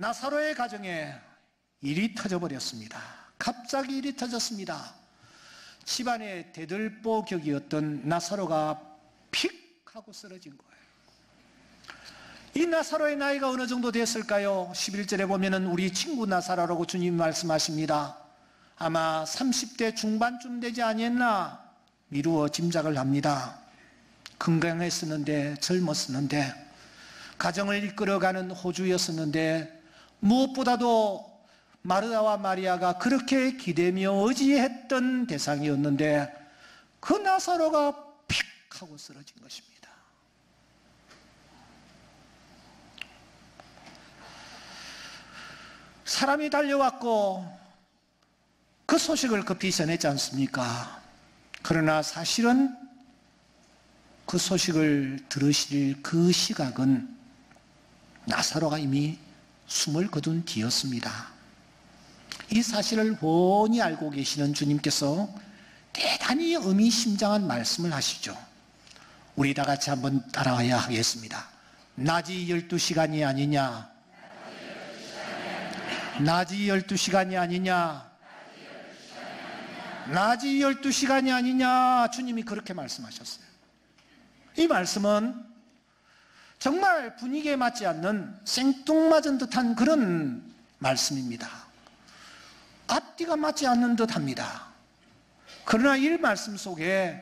나사로의 가정에 일이 터져버렸습니다. 갑자기 일이 터졌습니다. 집안의 대들보격이었던 나사로가 픽 하고 쓰러진 거예요. 이 나사로의 나이가 어느 정도 됐을까요? 11절에 보면은 우리 친구 나사로라고 주님 말씀하십니다. 아마 30대 중반쯤 되지 아니했나 미루어 짐작을 합니다. 건강했었는데, 젊었었는데, 가정을 이끌어가는 호주였었는데, 무엇보다도 마르다와 마리아가 그렇게 기대며 의지했던 대상이었는데, 그 나사로가 픽 하고 쓰러진 것입니다. 사람이 달려왔고 그 소식을 급히 전했지 않습니까? 그러나 사실은 그 소식을 들으실 그 시각은 나사로가 이미 숨을 거둔 뒤였습니다. 이 사실을 훤히 알고 계시는 주님께서 대단히 의미심장한 말씀을 하시죠. 우리 다 같이 한번 따라와야 하겠습니다. 낮이 12시간이 아니냐? 낮이 12시간이 아니냐? 낮이 12시간이 아니냐? 주님이 그렇게 말씀하셨어요. 이 말씀은 정말 분위기에 맞지 않는 생뚱맞은 듯한 그런 말씀입니다. 앞뒤가 맞지 않는 듯합니다. 그러나 이 말씀 속에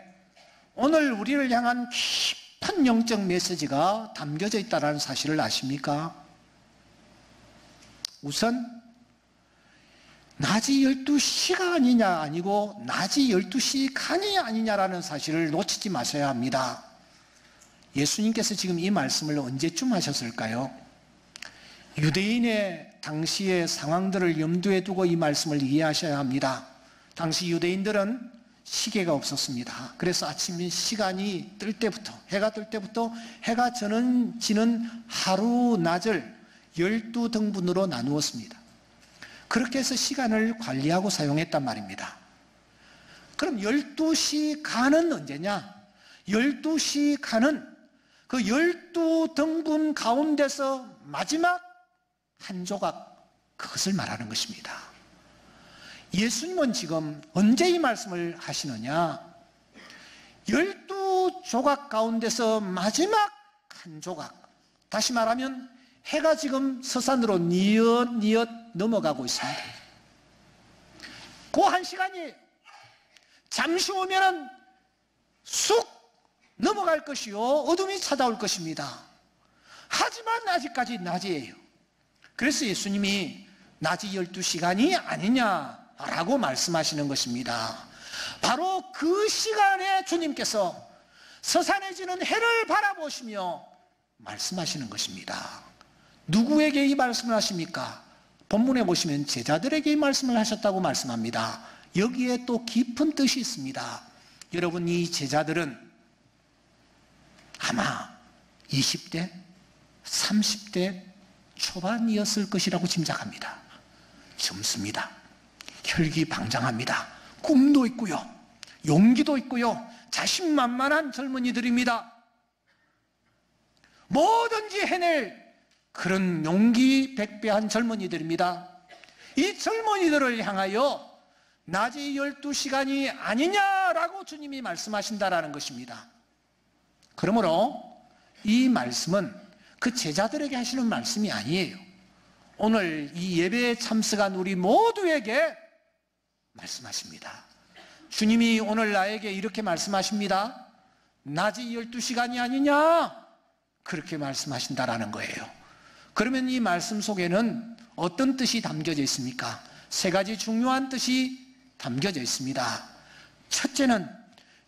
오늘 우리를 향한 깊은 영적 메시지가 담겨져 있다는 사실을 아십니까? 우선 낮이 12시가 아니냐 아니고 낮이 12시간이 아니냐라는 사실을 놓치지 마셔야 합니다. 예수님께서 지금 이 말씀을 언제쯤 하셨을까요? 유대인의 당시의 상황들을 염두에 두고 이 말씀을 이해하셔야 합니다. 당시 유대인들은 시계가 없었습니다. 그래서 아침 시간이 뜰 때부터, 해가 뜰 때부터 해가 지는 하루 낮을 12등분으로 나누었습니다. 그렇게 해서 시간을 관리하고 사용했단 말입니다. 그럼 12시간은 언제냐? 12시간은 그 12등분 가운데서 마지막 한 조각, 그것을 말하는 것입니다. 예수님은 지금 언제 이 말씀을 하시느냐? 12조각 가운데서 마지막 한 조각, 다시 말하면 해가 지금 서산으로 뉘엿뉘엿 넘어가고 있습니다. 그 한 시간이 잠시 오면은 쑥 넘어갈 것이요 어둠이 찾아올 것입니다. 하지만 아직까지 낮이에요. 그래서 예수님이 낮이 12시간이 아니냐라고 말씀하시는 것입니다. 바로 그 시간에 주님께서 서산에 지는 해를 바라보시며 말씀하시는 것입니다. 누구에게 이 말씀을 하십니까? 본문에 보시면 제자들에게 이 말씀을 하셨다고 말씀합니다. 여기에 또 깊은 뜻이 있습니다. 여러분, 이 제자들은 아마 20대, 30대 초반이었을 것이라고 짐작합니다. 젊습니다. 혈기방장합니다. 꿈도 있고요, 용기도 있고요, 자신만만한 젊은이들입니다. 뭐든지 해낼 그런 용기 백배한 젊은이들입니다. 이 젊은이들을 향하여 낮이 12시간이 아니냐라고 주님이 말씀하신다라는 것입니다. 그러므로 이 말씀은 그 제자들에게 하시는 말씀이 아니에요. 오늘 이 예배에 참석한 우리 모두에게 말씀하십니다. 주님이 오늘 나에게 이렇게 말씀하십니다. 낮이 12시간이 아니냐? 그렇게 말씀하신다라는 거예요. 그러면 이 말씀 속에는 어떤 뜻이 담겨져 있습니까? 세 가지 중요한 뜻이 담겨져 있습니다. 첫째는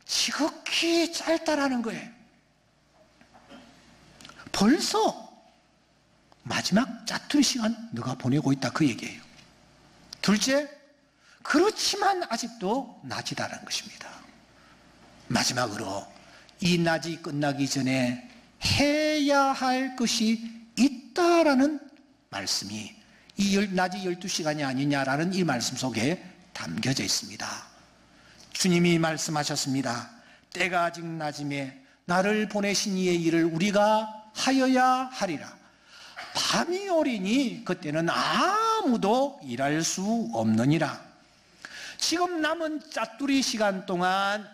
지극히 짧다라는 거예요. 벌써 마지막 짜투리 시간 너가 보내고 있다, 그 얘기예요. 둘째, 그렇지만 아직도 낮이다라는 것입니다. 마지막으로 이 낮이 끝나기 전에 해야 할 것이 있다라는 말씀이 이 낮이 12시간이 아니냐라는 이 말씀 속에 담겨져 있습니다. 주님이 말씀하셨습니다. 때가 아직 낮음에 나를 보내신 이의 일을 우리가 하여야 하리라. 밤이 오리니 그때는 아무도 일할 수 없느니라. 지금 남은 짜투리 시간 동안,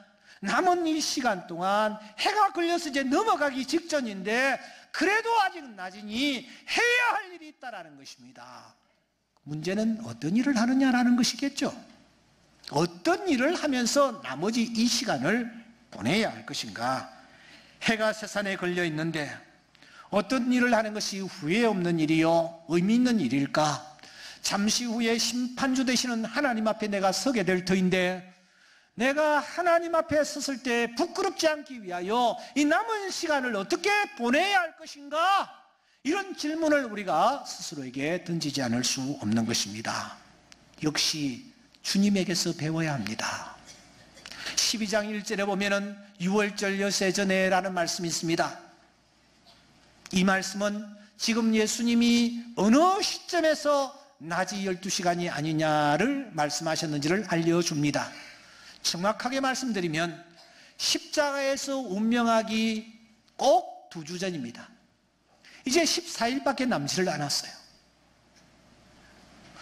남은 이 시간 동안 해가 걸려서 이제 넘어가기 직전인데 그래도 아직 낮으니 해야 할 일이 있다라는 것입니다. 문제는 어떤 일을 하느냐라는 것이겠죠. 어떤 일을 하면서 나머지 이 시간을 보내야 할 것인가? 해가 세상에 걸려 있는데 어떤 일을 하는 것이 후회 없는 일이요 의미 있는 일일까? 잠시 후에 심판주 되시는 하나님 앞에 내가 서게 될 터인데 내가 하나님 앞에 섰을 때 부끄럽지 않기 위하여 이 남은 시간을 어떻게 보내야 할 것인가? 이런 질문을 우리가 스스로에게 던지지 않을 수 없는 것입니다. 역시 주님에게서 배워야 합니다. 12장 1절에 보면은 유월절 여세 전에라는 말씀이 있습니다. 이 말씀은 지금 예수님이 어느 시점에서 낮이 12시간이 아니냐를 말씀하셨는지를 알려줍니다. 정확하게 말씀드리면 십자가에서 운명하기 꼭 2주 전입니다. 이제 14일밖에 남지를 않았어요.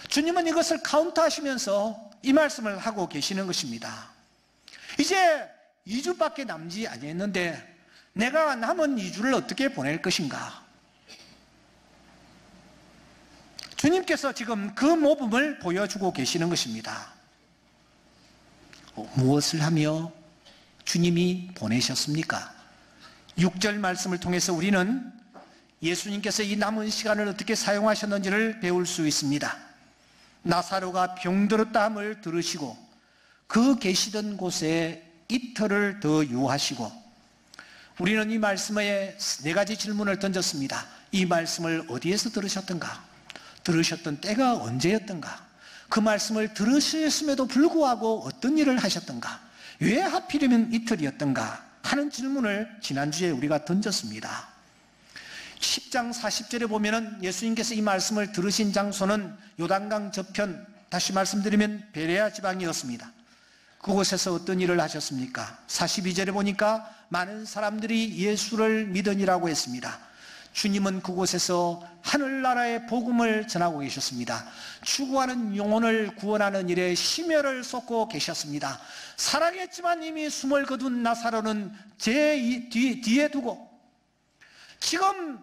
주님은 이것을 카운트하시면서 이 말씀을 하고 계시는 것입니다. 이제 2주밖에 남지 아니했는데 내가 남은 2주를 어떻게 보낼 것인가? 주님께서 지금 그 모범을 보여주고 계시는 것입니다. 무엇을 하며 주님이 보내셨습니까? 6절 말씀을 통해서 우리는 예수님께서 이 남은 시간을 어떻게 사용하셨는지를 배울 수 있습니다. 나사로가 병들었다 함을 들으시고 그 계시던 곳에 이틀을 더 유하시고, 우리는 이 말씀에 4가지 질문을 던졌습니다. 이 말씀을 어디에서 들으셨던가? 들으셨던 때가 언제였던가? 그 말씀을 들으셨음에도 불구하고 어떤 일을 하셨던가? 왜 하필이면 이틀이었던가? 하는 질문을 지난주에 우리가 던졌습니다. 10장 40절에 보면은 예수님께서 이 말씀을 들으신 장소는 요단강 저편, 다시 말씀드리면 베레아 지방이었습니다. 그곳에서 어떤 일을 하셨습니까? 42절에 보니까 많은 사람들이 예수를 믿으니라고 했습니다. 주님은 그곳에서 하늘나라의 복음을 전하고 계셨습니다. 추구하는 영혼을 구원하는 일에 심혈을 쏟고 계셨습니다. 살아겠지만 이미 숨을 거둔 나사로는 제 뒤에 두고, 지금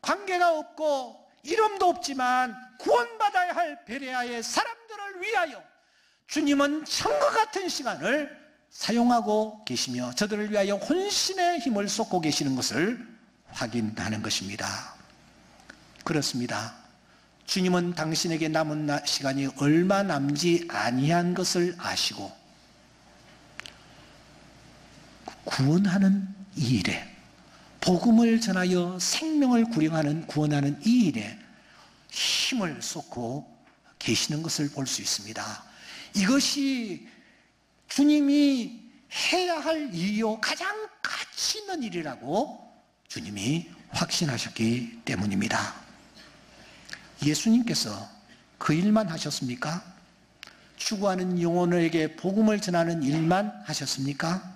관계가 없고 이름도 없지만 구원받아야 할 베레아의 사람들을 위하여 주님은 천국 같은 시간을 사용하고 계시며 저들을 위하여 혼신의 힘을 쏟고 계시는 것을 확인하는 것입니다. 그렇습니다. 주님은 당신에게 남은 시간이 얼마 남지 아니한 것을 아시고 구원하는 이 일에, 복음을 전하여 생명을 구원하는 이 일에 힘을 쏟고 계시는 것을 볼 수 있습니다. 이것이 주님이 해야 할 일이요 가장 가치 있는 일이라고 주님이 확신하셨기 때문입니다. 예수님께서 그 일만 하셨습니까? 추구하는 영혼에게 복음을 전하는 일만 하셨습니까?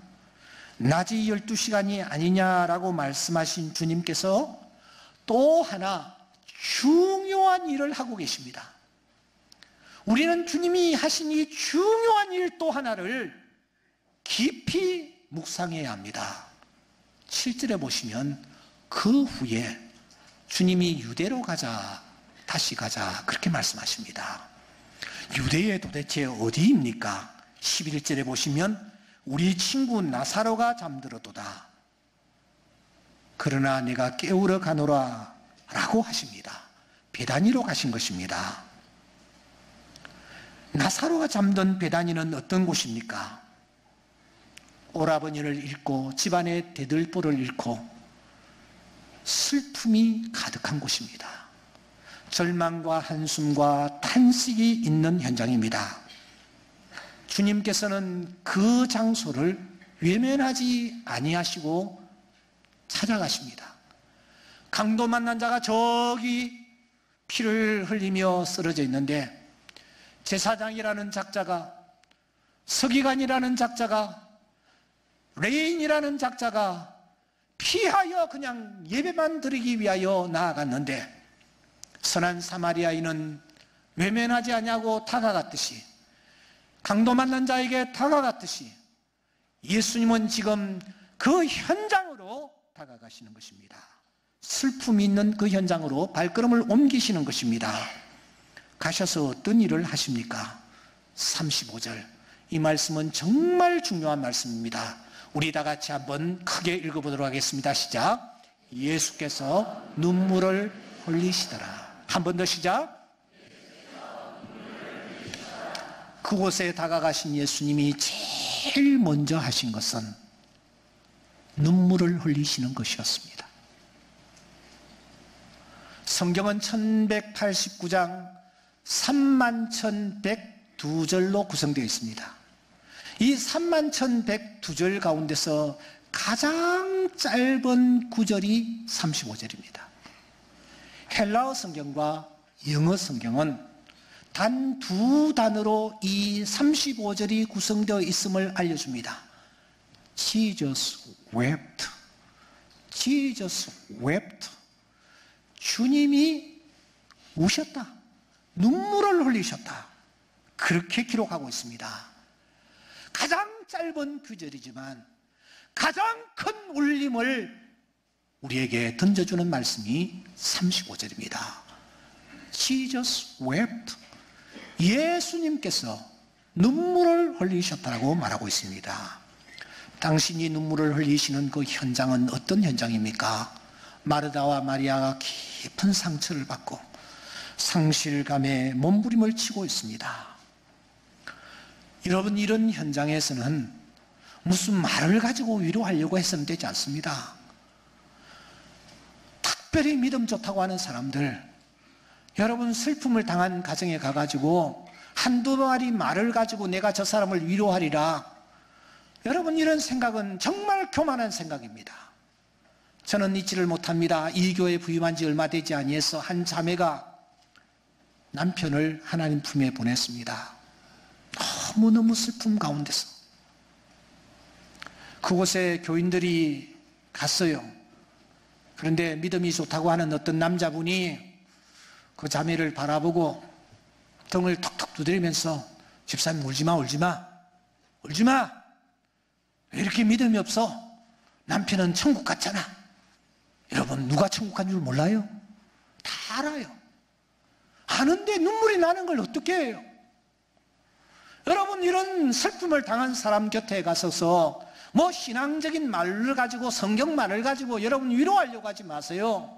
낮이 12시간이 아니냐라고 말씀하신 주님께서 또 하나 중요한 일을 하고 계십니다. 우리는 주님이 하신 이 중요한 일 또 하나를 깊이 묵상해야 합니다. 7절에 보시면 그 후에 주님이 유대로 가자, 다시 가자, 그렇게 말씀하십니다. 유대에 도대체 어디입니까? 11절에 보시면 우리 친구 나사로가 잠들었도다. 그러나 내가 깨우러 가노라 라고 하십니다. 베다니로 가신 것입니다. 나사로가 잠든 베다니는 어떤 곳입니까? 오라버니를 잃고 집안의 대들보를 잃고 슬픔이 가득한 곳입니다. 절망과 한숨과 탄식이 있는 현장입니다. 주님께서는 그 장소를 외면하지 아니하시고 찾아가십니다. 강도 만난 자가 저기 피를 흘리며 쓰러져 있는데 제사장이라는 작자가, 서기관이라는 작자가, 레인이라는 작자가 피하여 그냥 예배만 드리기 위하여 나아갔는데 선한 사마리아인은 외면하지 아니하고 다가갔듯이, 강도 만난 자에게 다가갔듯이 예수님은 지금 그 현장으로 다가가시는 것입니다. 슬픔이 있는 그 현장으로 발걸음을 옮기시는 것입니다. 가셔서 어떤 일을 하십니까? 35절, 이 말씀은 정말 중요한 말씀입니다. 우리 다 같이 한번 크게 읽어보도록 하겠습니다. 시작. 예수께서 눈물을 흘리시더라. 한 번 더 시작. 그곳에 다가가신 예수님이 제일 먼저 하신 것은 눈물을 흘리시는 것이었습니다. 성경은 1189장 31,102절로 구성되어 있습니다. 이 31,102절 가운데서 가장 짧은 구절이 35절입니다. 헬라어 성경과 영어 성경은 단 두 단어로 이 35절이 구성되어 있음을 알려줍니다. Jesus wept. Jesus wept. 주님이 우셨다. 눈물을 흘리셨다. 그렇게 기록하고 있습니다. 가장 짧은 구절이지만 가장 큰 울림을 우리에게 던져주는 말씀이 35절입니다. Jesus wept. 예수님께서 눈물을 흘리셨다고 말하고 있습니다. 당신이 눈물을 흘리시는 그 현장은 어떤 현장입니까? 마르다와 마리아가 깊은 상처를 받고 상실감에 몸부림을 치고 있습니다. 여러분, 이런 현장에서는 무슨 말을 가지고 위로하려고 해서는 되지 않습니다. 특별히 믿음 좋다고 하는 사람들, 여러분 슬픔을 당한 가정에 가가지고 한두 마리 말을 가지고 내가 저 사람을 위로하리라, 여러분 이런 생각은 정말 교만한 생각입니다. 저는 잊지를 못합니다. 이 교회에 부임한 지 얼마 되지 아니해서 한 자매가 남편을 하나님 품에 보냈습니다. 너무너무 슬픔 가운데서 그곳에 교인들이 갔어요. 그런데 믿음이 좋다고 하는 어떤 남자분이 그 자매를 바라보고 등을 턱턱 두드리면서, 집사님 울지마, 울지마, 울지마. 왜 이렇게 믿음이 없어? 남편은 천국 갔잖아. 여러분, 누가 천국 간 줄 몰라요? 다 알아요. 아는데 눈물이 나는 걸 어떻게 해요? 여러분, 이런 슬픔을 당한 사람 곁에 가서서 뭐 신앙적인 말을 가지고, 성경 말을 가지고 여러분 위로하려고 하지 마세요.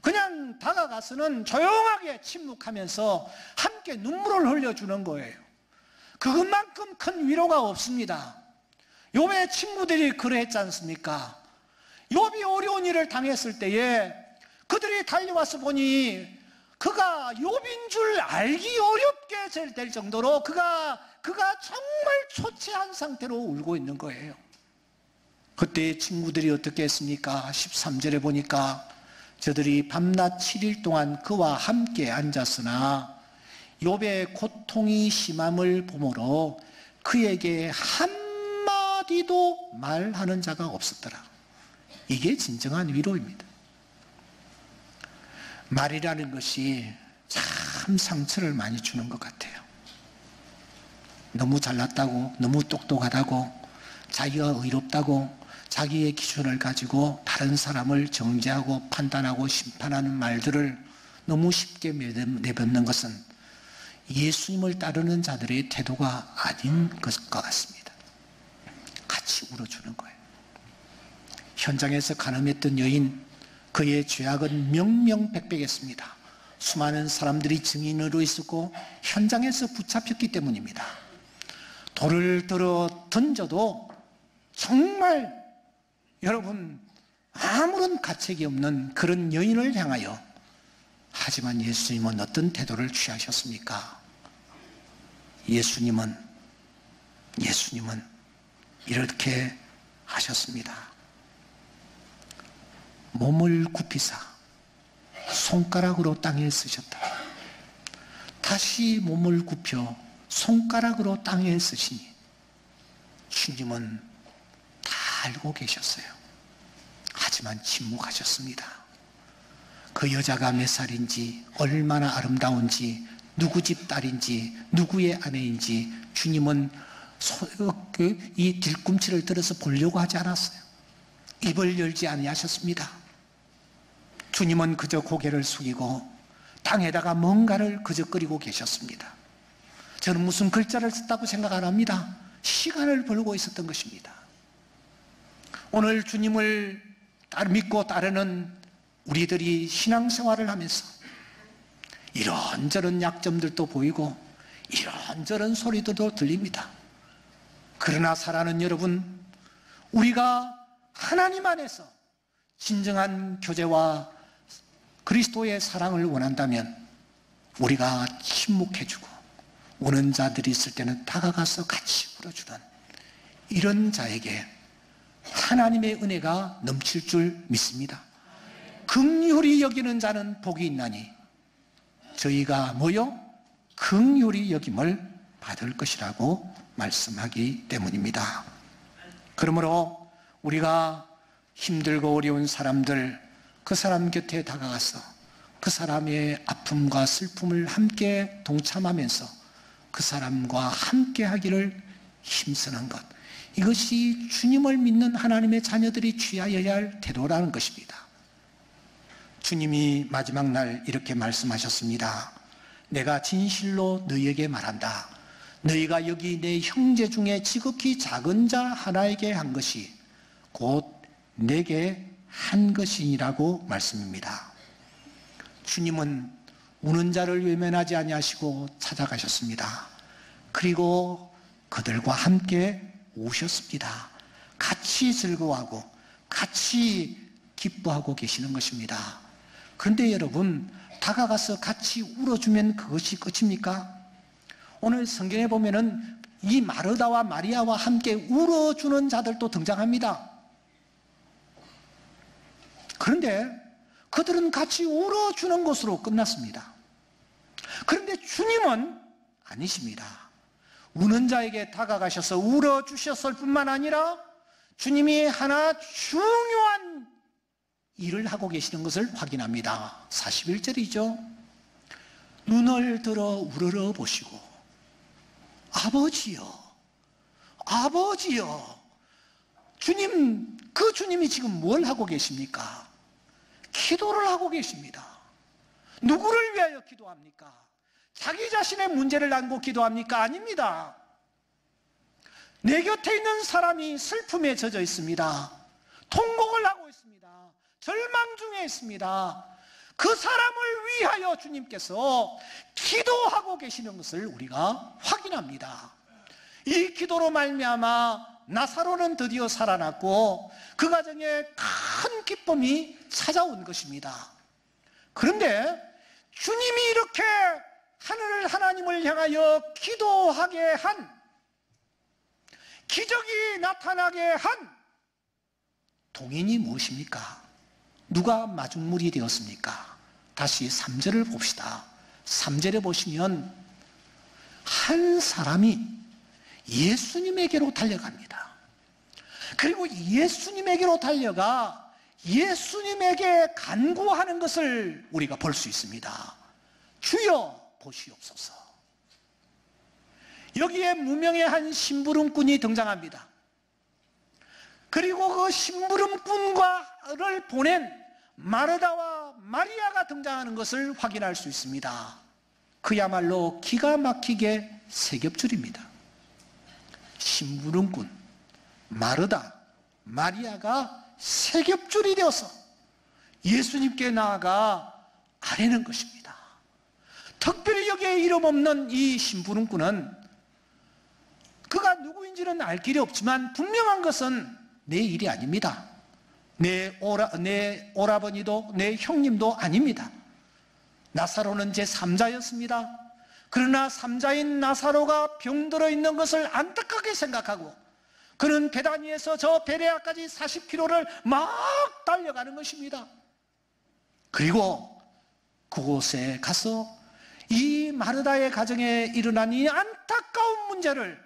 그냥 다가가서는 조용하게 침묵하면서 함께 눈물을 흘려주는 거예요. 그것만큼 큰 위로가 없습니다. 욥의 친구들이 그랬지 않습니까? 욥이 어려운 일을 당했을 때에 그들이 달려와서 보니 그가 욥인 줄 알기 어렵게 될 정도로 그가 정말 초췌한 상태로 울고 있는 거예요. 그때 친구들이 어떻게 했습니까? 13절에 보니까 저들이 밤낮 7일 동안 그와 함께 앉았으나 욥의 고통이 심함을 보므로 그에게 한마디도 말하는 자가 없었더라. 이게 진정한 위로입니다. 말이라는 것이 참 상처를 많이 주는 것 같아요. 너무 잘났다고, 너무 똑똑하다고, 자기가 의롭다고 자기의 기준을 가지고 다른 사람을 정죄하고 판단하고 심판하는 말들을 너무 쉽게 내뱉는 것은 예수님을 따르는 자들의 태도가 아닌 것 같습니다. 같이 울어주는 거예요. 현장에서 간음했던 여인, 그의 죄악은 명명백백했습니다. 수많은 사람들이 증인으로 있었고 현장에서 붙잡혔기 때문입니다. 돌을 들어 던져도 정말 여러분 아무런 가책이 없는 그런 여인을 향하여, 하지만 예수님은 어떤 태도를 취하셨습니까? 예수님은 이렇게 하셨습니다. 몸을 굽히사 손가락으로 땅에 쓰셨다. 다시 몸을 굽혀 손가락으로 땅에 쓰시니 주님은 다 알고 계셨어요. 하지만 침묵하셨습니다. 그 여자가 몇 살인지, 얼마나 아름다운지, 누구 집 딸인지, 누구의 아내인지 주님은 이 뒤꿈치를 들어서 보려고 하지 않았어요. 입을 열지 아니하셨습니다. 주님은 그저 고개를 숙이고 땅에다가 뭔가를 그저거리고 계셨습니다. 저는 무슨 글자를 썼다고 생각 안 합니다. 시간을 벌고 있었던 것입니다. 오늘 주님을 믿고 따르는 우리들이 신앙생활을 하면서 이런저런 약점들도 보이고 이런저런 소리들도 들립니다. 그러나 사랑하는 여러분, 우리가 하나님 안에서 진정한 교제와 그리스도의 사랑을 원한다면 우리가 침묵해주고 우는 자들이 있을 때는 다가가서 같이 울어주는 이런 자에게 하나님의 은혜가 넘칠 줄 믿습니다. 긍휼히 여기는 자는 복이 있나니 저희가 뭐요? 긍휼히 여김을 받을 것이라고 말씀하기 때문입니다. 그러므로 우리가 힘들고 어려운 사람들, 그 사람 곁에 다가가서 그 사람의 아픔과 슬픔을 함께 동참하면서 그 사람과 함께 하기를 힘쓰는 것, 이것이 주님을 믿는 하나님의 자녀들이 취하여야 할 태도라는 것입니다. 주님이 마지막 날 이렇게 말씀하셨습니다. 내가 진실로 너희에게 말한다. 너희가 여기 내 형제 중에 지극히 작은 자 하나에게 한 것이 곧 내게 한 것이니라고 말씀입니다. 주님은 우는 자를 외면하지 아니하시고 찾아가셨습니다. 그리고 그들과 함께 오셨습니다. 같이 즐거워하고 같이 기뻐하고 계시는 것입니다. 그런데 여러분, 다가가서 같이 울어주면 그것이 끝입니까? 오늘 성경에 보면은 이 마르다와 마리아와 함께 울어주는 자들도 등장합니다. 그런데 그들은 같이 울어주는 것으로 끝났습니다. 그런데 주님은 아니십니다. 우는 자에게 다가가셔서 울어주셨을 뿐만 아니라 주님이 하나 중요한 일을 하고 계시는 것을 확인합니다. 41절이죠. 눈을 들어 우러러 보시고 아버지여, 아버지여. 주님, 그 주님이 지금 뭘 하고 계십니까? 기도를 하고 계십니다. 누구를 위하여 기도합니까? 자기 자신의 문제를 안고 기도합니까? 아닙니다. 내 곁에 있는 사람이 슬픔에 젖어 있습니다. 통곡을 하고 있습니다. 절망 중에 있습니다. 그 사람을 위하여 주님께서 기도하고 계시는 것을 우리가 확인합니다. 이 기도로 말미암아 나사로는 드디어 살아났고 그 가정에 큰 기쁨이 찾아온 것입니다. 그런데 주님이 이렇게 하늘 하나님을 향하여 기도하게 한, 기적이 나타나게 한 동인이 무엇입니까? 누가 마중물이 되었습니까? 다시 3절을 봅시다. 3절에 보시면 한 사람이 예수님에게로 달려갑니다. 그리고 예수님에게로 달려가 예수님에게 간구하는 것을 우리가 볼 수 있습니다. 주여 보시옵소서. 여기에 무명의 한 심부름꾼이 등장합니다. 그리고 그 심부름꾼과를 보낸 마르다와 마리아가 등장하는 것을 확인할 수 있습니다. 그야말로 기가 막히게 세 겹줄입니다. 심부름꾼, 마르다, 마리아가 세 겹줄이 되어서 예수님께 나아가 아뢰는 것입니다. 특별히 여기에 이름 없는 이 심부름꾼은 그가 누구인지는 알 길이 없지만 분명한 것은 내 일이 아닙니다. 내 오라버니도 내 형님도 아닙니다. 나사로는 제 3자였습니다. 그러나 3자인 나사로가 병들어 있는 것을 안타깝게 생각하고 그는 베다니에서 저 베레아까지 40km를 막 달려가는 것입니다. 그리고 그곳에 가서 이 마르다의 가정에 일어난 이 안타까운 문제를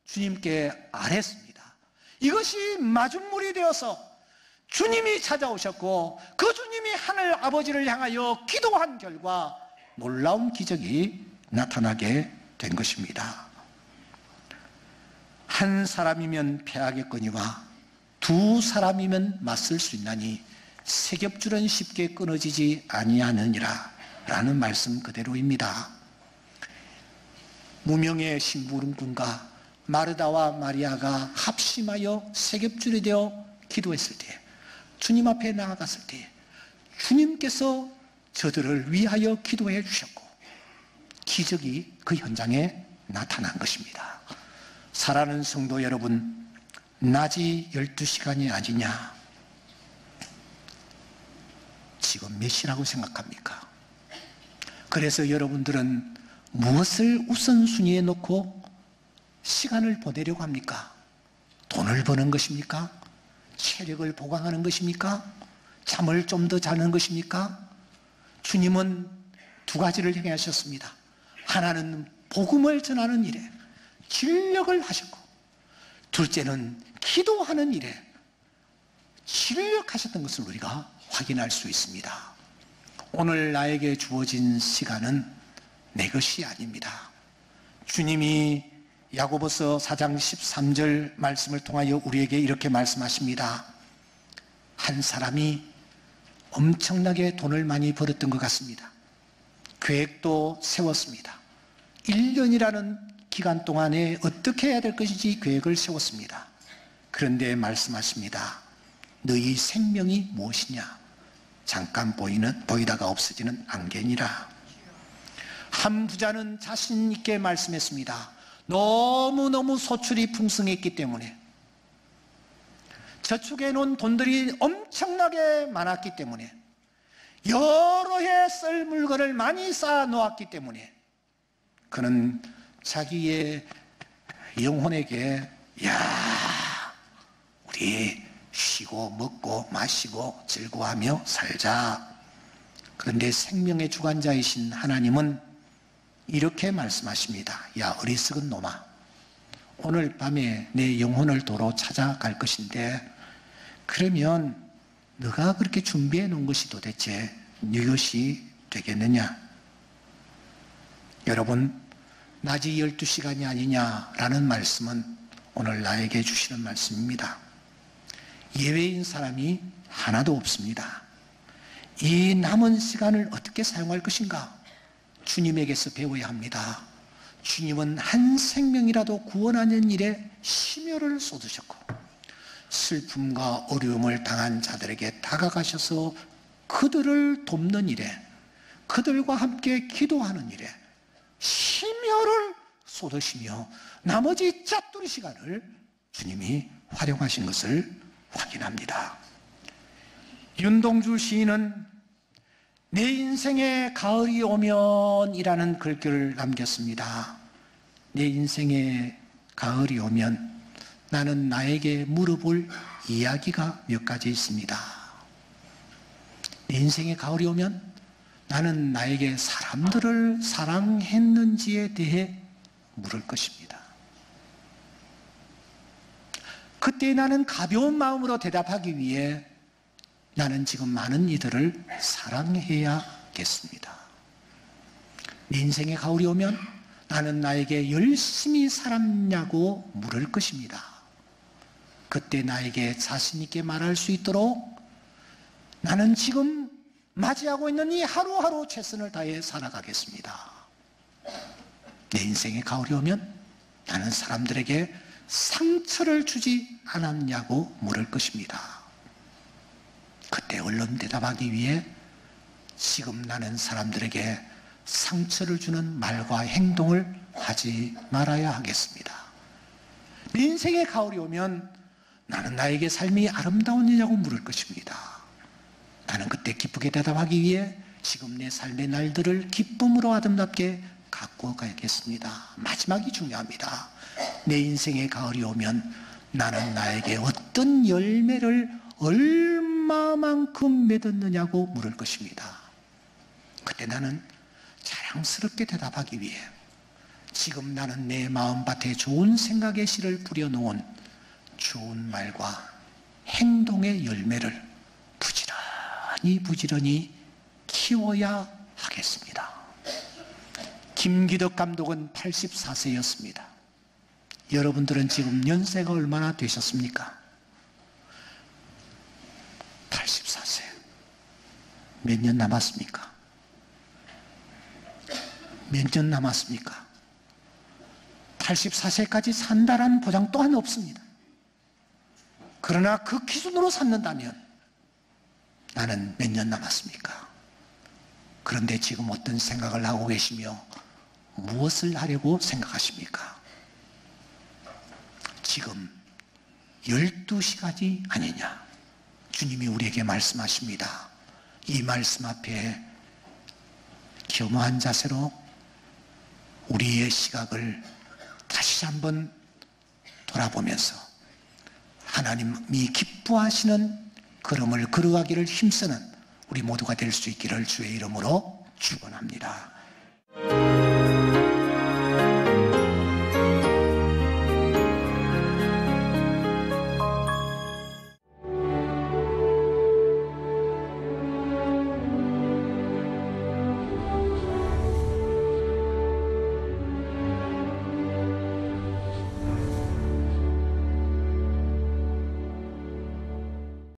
주님께 아뢰습니다. 이것이 마중물이 되어서 주님이 찾아오셨고 그 주님이 하늘 아버지를 향하여 기도한 결과 놀라운 기적이 나타나게 된 것입니다. 한 사람이면 패하겠거니와 두 사람이면 맞설 수 있나니 세 겹줄은 쉽게 끊어지지 아니하느니라 라는 말씀 그대로입니다. 무명의 심부름꾼과 마르다와 마리아가 합심하여 세 겹줄이 되어 기도했을 때, 주님 앞에 나아갔을 때 주님께서 저들을 위하여 기도해 주셨고 기적이 그 현장에 나타난 것입니다. 사랑하는 성도 여러분, 낮이 12시간이 아니냐? 지금 몇 시라고 생각합니까? 그래서 여러분들은 무엇을 우선순위에 놓고 시간을 보내려고 합니까? 돈을 버는 것입니까? 체력을 보강하는 것입니까? 잠을 좀 더 자는 것입니까? 주님은 두 가지를 행하셨습니다. 하나는 복음을 전하는 일에 진력을 하셨고, 둘째는 기도하는 일에 진력하셨던 것을 우리가 확인할 수 있습니다. 오늘 나에게 주어진 시간은 내 것이 아닙니다. 주님이 야고보서 4장 13절 말씀을 통하여 우리에게 이렇게 말씀하십니다. 한 사람이 엄청나게 돈을 많이 벌었던 것 같습니다. 계획도 세웠습니다. 1년이라는 기간 동안에 어떻게 해야 될 것인지 계획을 세웠습니다. 그런데 말씀하십니다. 너희 생명이 무엇이냐? 잠깐 보이다가 없어지는 안개니라. 한 부자는 자신 있게 말씀했습니다. 너무너무 소출이 풍성했기 때문에, 저축해 놓은 돈들이 엄청나게 많았기 때문에, 여러 해 쓸 물건을 많이 쌓아 놓았기 때문에 그는 자기의 영혼에게 우리 쉬고 먹고 마시고 즐거워하며 살자. 그런데 생명의 주관자이신 하나님은 이렇게 말씀하십니다. 야, 어리석은 놈아, 오늘 밤에 내 영혼을 도로 찾아갈 것인데, 그러면 너가 그렇게 준비해 놓은 것이 도대체 네 것이 되겠느냐? 여러분, 낮이 12시간이 아니냐라는 말씀은 오늘 나에게 주시는 말씀입니다. 예외인 사람이 하나도 없습니다. 이 남은 시간을 어떻게 사용할 것인가? 주님에게서 배워야 합니다. 주님은 한 생명이라도 구원하는 일에 심혈을 쏟으셨고, 슬픔과 어려움을 당한 자들에게 다가가셔서 그들을 돕는 일에, 그들과 함께 기도하는 일에 심혈을 쏟으시며 나머지 짜투리 시간을 주님이 활용하신 것을 확인합니다. 윤동주 시인은 내 인생의 가을이 오면 이라는 글귀를 남겼습니다. 내 인생의 가을이 오면 나는 나에게 물어볼 이야기가 몇 가지 있습니다. 내 인생의 가을이 오면 나는 나에게 사람들을 사랑했는지에 대해 물을 것입니다. 그때 나는 가벼운 마음으로 대답하기 위해 나는 지금 많은 이들을 사랑해야겠습니다. 내 인생의 가을이 오면 나는 나에게 열심히 살았냐고 물을 것입니다. 그때 나에게 자신 있게 말할 수 있도록 나는 지금 맞이하고 있는 이 하루하루 최선을 다해 살아가겠습니다. 내 인생의 가을이 오면 나는 사람들에게 상처를 주지 않았냐고 물을 것입니다. 그때 얼른 대답하기 위해 지금 나는 사람들에게 상처를 주는 말과 행동을 하지 말아야 하겠습니다. 내 인생의 가을이 오면 나는 나에게 삶이 아름다웠느냐고 물을 것입니다. 나는 그때 기쁘게 대답하기 위해 지금 내 삶의 날들을 기쁨으로 아름답게 갖고 가야겠습니다. 마지막이 중요합니다. 내 인생의 가을이 오면 나는 나에게 어떤 열매를 얼마만큼 맺었느냐고 물을 것입니다. 그때 나는 자랑스럽게 대답하기 위해 지금 나는 내 마음밭에 좋은 생각의 씨를 뿌려놓은 좋은 말과 행동의 열매를 부지런히 키워야 하겠습니다. 김기덕 감독은 84세였습니다. 여러분들은 지금 연세가 얼마나 되셨습니까? 84세. 몇 년 남았습니까? 몇 년 남았습니까? 84세까지 산다라는 보장 또한 없습니다. 그러나 그 기준으로 삼는다면 나는 몇 년 남았습니까? 그런데 지금 어떤 생각을 하고 계시며 무엇을 하려고 생각하십니까? 지금 12시까지 아니냐? 주님이 우리에게 말씀하십니다. 이 말씀 앞에 겸허한 자세로 우리의 시각을 다시 한번 돌아보면서 하나님이 기뻐하시는 걸음을 걸어가기를 힘쓰는 우리 모두가 될 수 있기를 주의 이름으로 축원합니다.